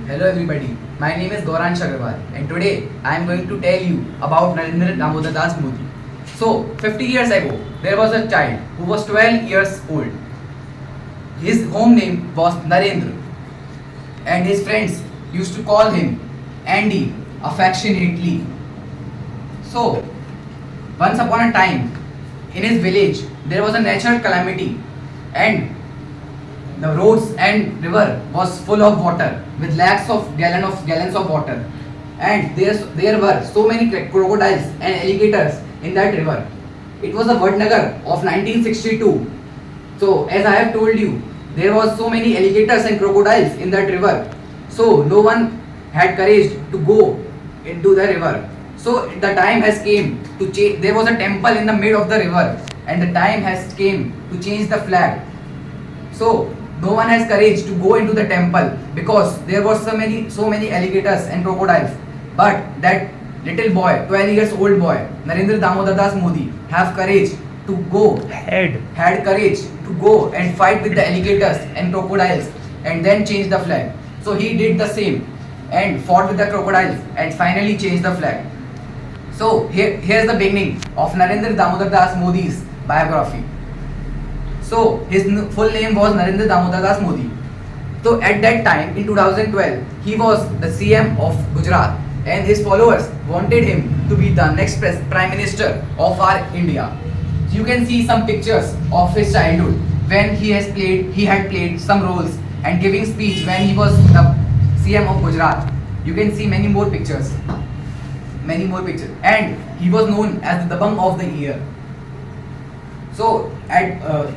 Hello everybody, my name is Gauransh Agarwal and today I am going to tell you about Narendra Damodar Das Modi. So, 50 years ago, there was a child who was 12 years old. His home name was Narendra and his friends used to call him Andy affectionately. So, once upon a time, in his village, there was a natural calamity and the roads and river was full of water with lakhs of gallons of water, and there were so many crocodiles and alligators in that river. It was a Vadnagar of 1962. So as I have told you, there was so many alligators and crocodiles in that river. So no one had courage to go into the river. So the time has came to change. There was a temple in the mid of the river, and the time has came to change the flag. So no one has courage to go into the temple because there were so many alligators and crocodiles. But that little boy, 12 years old boy, Narendra Damodar Das Modi, have courage to go had courage to go and fight with the alligators and crocodiles and then change the flag. So he did the same and fought with the crocodiles and finally changed the flag. So here's the beginning of Narendra Damodar Das Modi's biography. So his full name was Narendra Damodar Das Modi. So at that time in 2012 he was the CM of Gujarat and his followers wanted him to be the next Prime Minister of our India. So you can see some pictures of his childhood when he had played some roles and giving speech when he was the CM of Gujarat. You can see many more pictures and he was known as the Dabang of the Year. So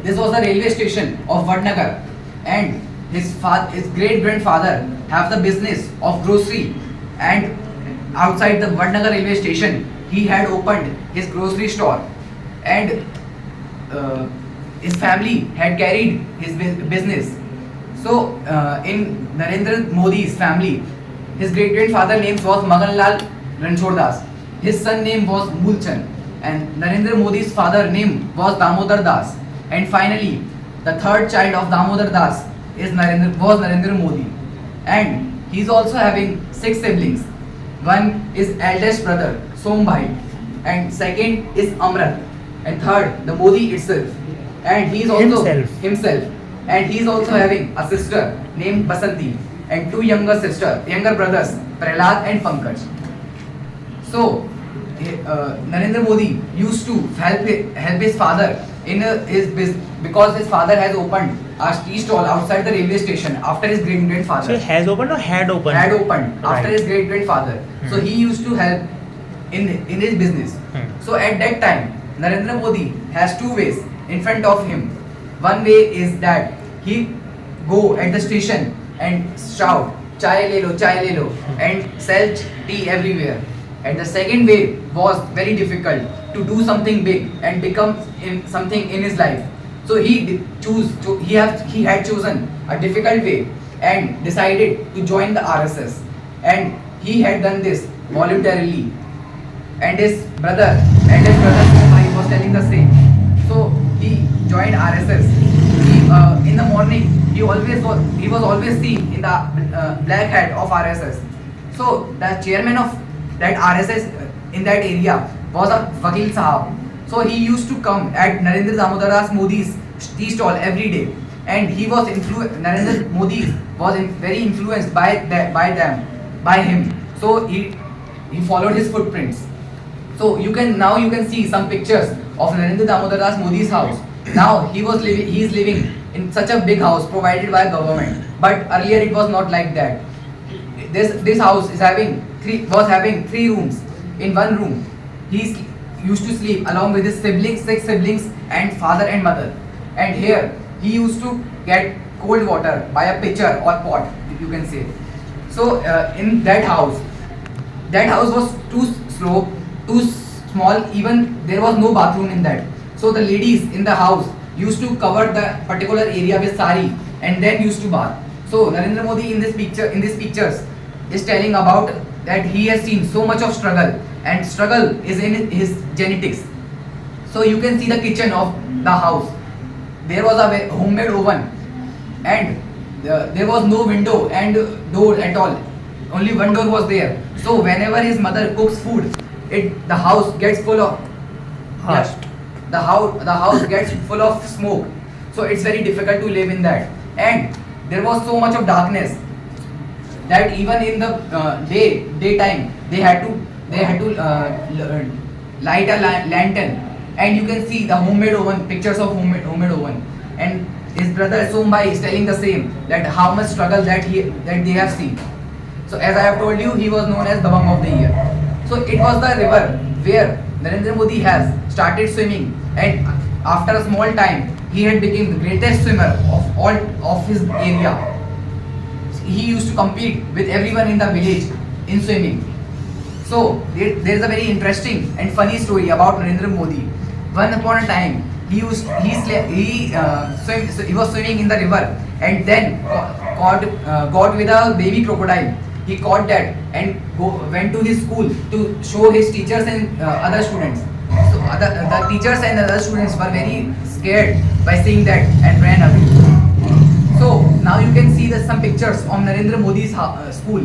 this was the railway station of Vadnagar, and his great grandfather have the business of grocery, and outside the Vadnagar railway station he had opened his grocery store, and his family had carried his business. So in Narendra Modi's family, his great grandfather name was Maganlal Ranchhod Das. His son name was Mulchand, and Narendra Modi's father name was Damodar Das. And finally, the third child of Damodar Das was Narendra Modi. And he's also having 6 siblings. One is eldest brother Sombhai, and second is Amrat, and third the Modi itself. And he's also himself. And he's also having a sister named Basanti and 2 younger brothers Prahlad and Pankaj. So Narendra Modi used to help his father in his business because his father has opened a tea stall outside the railway station after his great grandfather. So has opened or had opened? Had opened after Right. his great grandfather. So he used to help in his business. So at that time, Narendra Modi has 2 ways in front of him. One way is that he go at the station and shout chai le lo and sell tea everywhere. And the second way was very difficult to do something big and become something in his life. So he had chosen a difficult way and decided to join the RSS. And he had done this voluntarily. And his brother Somai was telling the same. So he joined RSS. In the morning, he was always seen in the black hat of RSS. So the chairman of that RSS in that area was a Vakil Sahab. So he used to come at Narendra Damodar Das Modi's tea stall every day, and Narendra Modi was very influenced by him. So he followed his footprints. So you can see some pictures of Narendra Damodar Das Modi's house. Now he is living in such a big house provided by government, but earlier it was not like that. This house was having 3 rooms. In one room, he used to sleep along with his 6 siblings, and father and mother. And here he used to get cold water by a pitcher or pot, you can say. So in that house was too small. Even there was no bathroom in that. So the ladies in the house used to cover the particular area with sari and then used to bath. So Narendra Modi in these pictures is telling about that he has seen so much of struggle, and struggle is in his genetics. So you can see the kitchen of the house. There was a homemade oven, and there was no window and door at all. Only one door was there. So whenever his mother cooks food, the house gets full of Hust. the house gets full of smoke. So it's very difficult to live in that. And there was so much of darkness that even in the daytime they had to light a lantern, and you can see the homemade oven, pictures of homemade oven. And his brother Sombai is telling the same, that how much struggle that they have seen. So as I have told you, he was known as Dabang of the Year. So it was the river where Narendra Modi has started swimming, and after a small time he had become the greatest swimmer of all of his area. He used to compete with everyone in the village in swimming. So there is a very interesting and funny story about Narendra Modi. One upon a time, he was swimming in the river, and then got with a baby crocodile. He caught that and went to his school to show his teachers and other students. So the teachers and other students were very scared by seeing that and ran away. So now you can see some pictures of Narendra Modi's school.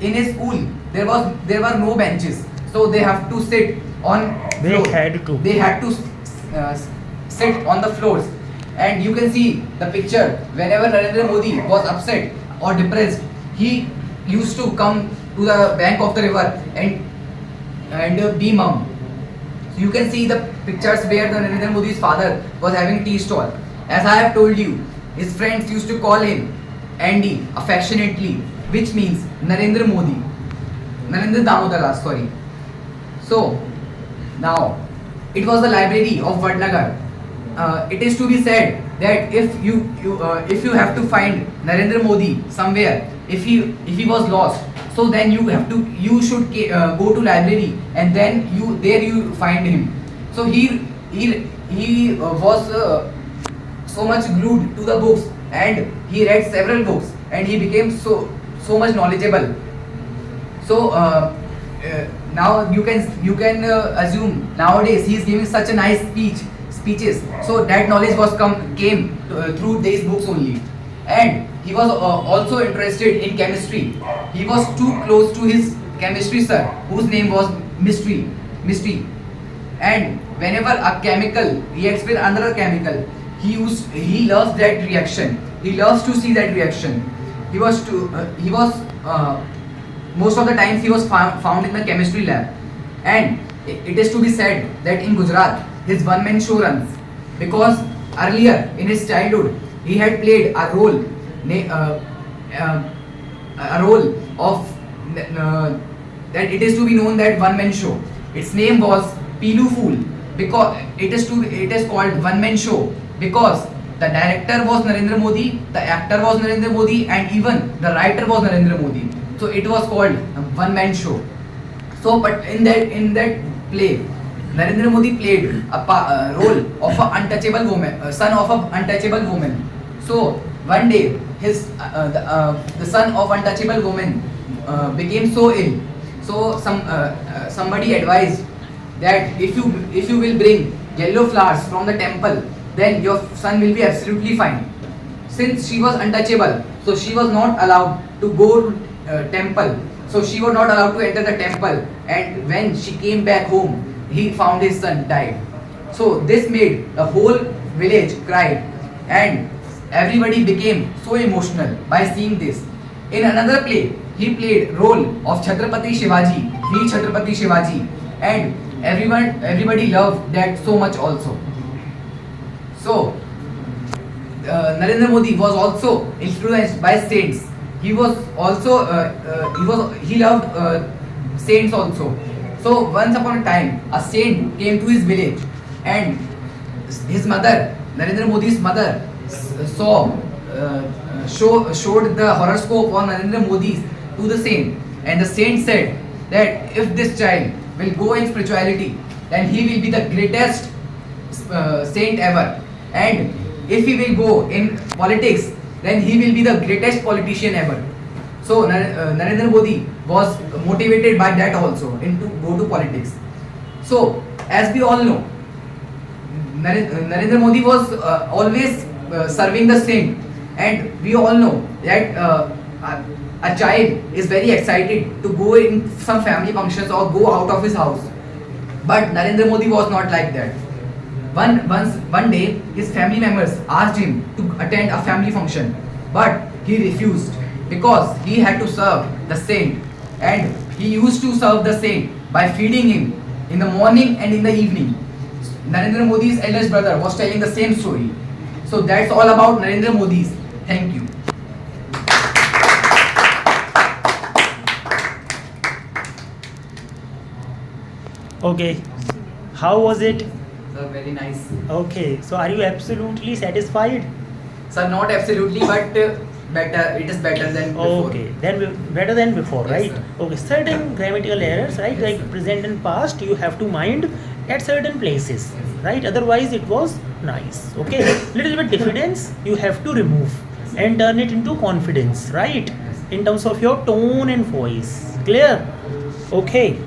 In his school, there were no benches, so they have to sit on. They had to sit on the floors, and you can see the picture. Whenever Narendra Modi was upset or depressed, he used to come to the bank of the river and be mum. So you can see the pictures where the Narendra Modi's father was having tea stall. As I have told you, his friends used to call him Andy affectionately, which means Narendra Modi, Narendra Damodar Das, sorry. So now it was the library of Vadnagar. It is to be said that if you have to find Narendra Modi somewhere, if he was lost, so then you should go to library, and then you find him. So he was so much glued to the books, and he read several books, and he became so much knowledgeable. So now you can assume nowadays he is giving such a nice speeches. So that knowledge came through these books only. And he was also interested in chemistry. He was too close to his chemistry sir, whose name was Mystery. And whenever a chemical reacts with another chemical, he loves that reaction. He loves to see that reaction. Most of the times he was found in the chemistry lab. And it is to be said that in Gujarat his one-man show runs, because earlier in his childhood he had played a role of that it is to be known that one-man show. Its name was Pilu Fool, because it is called one-man show because the director was Narendra Modi, the actor was Narendra Modi, and even the writer was Narendra Modi. So it was called a one-man show. So, but in that play, Narendra Modi played a role of an untouchable woman, son of an untouchable woman. So one day, the son of untouchable woman became so ill. So somebody advised that if you will bring yellow flowers from the temple, then your son will be absolutely fine. Since she was untouchable, so she was not allowed to go to temple. So she was not allowed to enter the temple. And when she came back home, he found his son died. So this made the whole village cry, and everybody became so emotional by seeing this. In another play, he played role of Chhatrapati Shivaji, Veer Chhatrapati Shivaji, and everybody loved that so much also. So Narendra Modi was also influenced by saints. He was also he loved saints also. So once upon a time, a saint came to his village, and his mother, Narendra Modi's mother, showed the horoscope on Narendra Modi to the saint, and the saint said that if this child will go in spirituality, then he will be the greatest saint ever, and if he will go in politics, then he will be the greatest politician ever. So Narendra Modi was motivated by that also to go to politics. So as we all know, Narendra Modi was always serving the saint. And we all know that a child is very excited to go in some family functions or go out of his house. But Narendra Modi was not like that. One day, his family members asked him to attend a family function, but he refused because he had to serve the saint, and he used to serve the saint by feeding him in the morning and in the evening. Narendra Modi's eldest brother was telling the same story. So that's all about Narendra Modi's. Thank you. Okay, how was it? Sir, very nice. Okay, so are you absolutely satisfied? Sir, not absolutely, but better. It is better than before. Okay, then better than before, Yes, right? sir. Okay, certain grammatical errors, right? Yes, Like sir. present and past, you have to mind at certain places, right? Otherwise, it was nice. Okay, little bit diffidence you have to remove and turn it into confidence, right? In terms of your tone and voice. Clear? Okay.